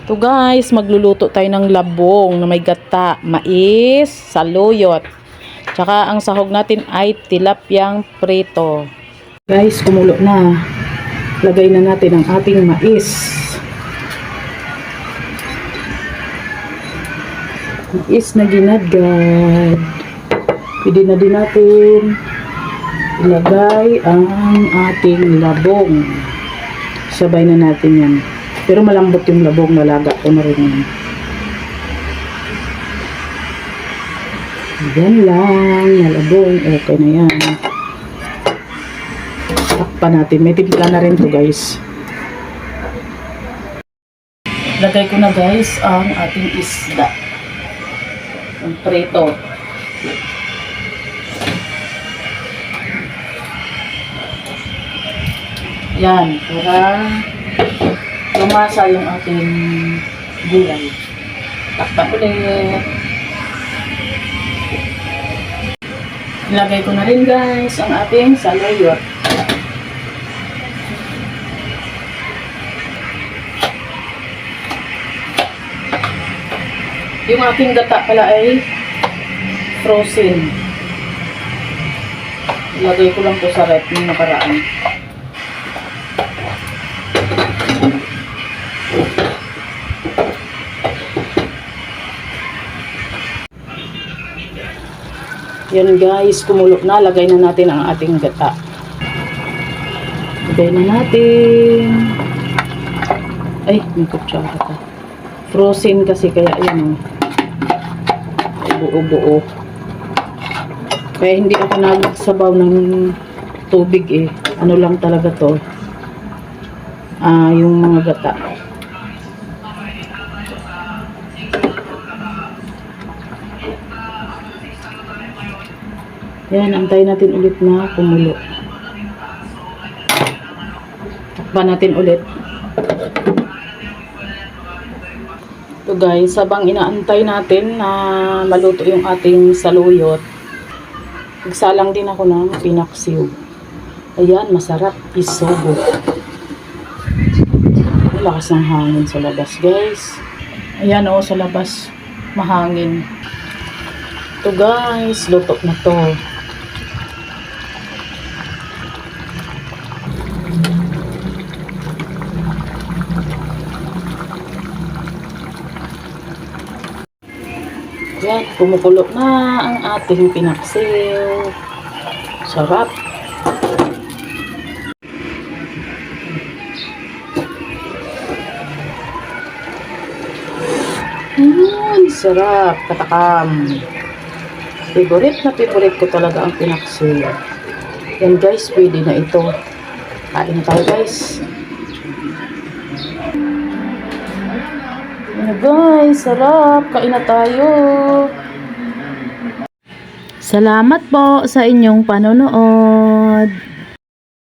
To guys, magluluto tayo ng labong na may gata, mais, saluyot. Tsaka ang sahog natin ay tilapyang prito. Guys, kumulo na. Lagay na natin ang ating mais. Mais na ginadgad. Pwede na din natin ilagay ang ating labong. Sabay na natin yan. Pero malambot yung labong, nalaga ko na rin yan. Yan lang, nalabong, okay na yan. Takpan natin, may timpla na rin to guys. Lagay ko na guys ang ating isda. Ang prito. Yan, para lumasa yung ating gulay. Takpan ulit. Ilagay ko na rin guys ang ating saluyot. Yung aking gata pala ay frozen. Ilagay ko lang po sa rep yung nakaraan. Yan guys, kumulo na. Lagay na natin ang ating gata. Lagay na natin. Ay, may kutsara pa. Frozen kasi kaya yan. Buo-buo. Kaya hindi ako nagsabaw ng tubig eh. Ano lang talaga to. Yung mga gata. Yan, antayin natin ulit na kumulo. Takpan natin ulit. So guys, habang inaantay natin na maluto yung ating saluyot, nagsalang din ako ng pinaksiw. Ayan, masarap isubo. Lakas ng hangin sa labas guys. Ayan o, sa labas mahangin. Ito guys, luto na to. Yan, kumukulo na ang ating pinaksiw. Sarap. Sarap. Katakam. Favorite ko talaga ang pinaksiw. Yan guys, pwede na ito. Kain tayo guys. Yan guys, sarap. Kain na tayo. Salamat po sa inyong panonood.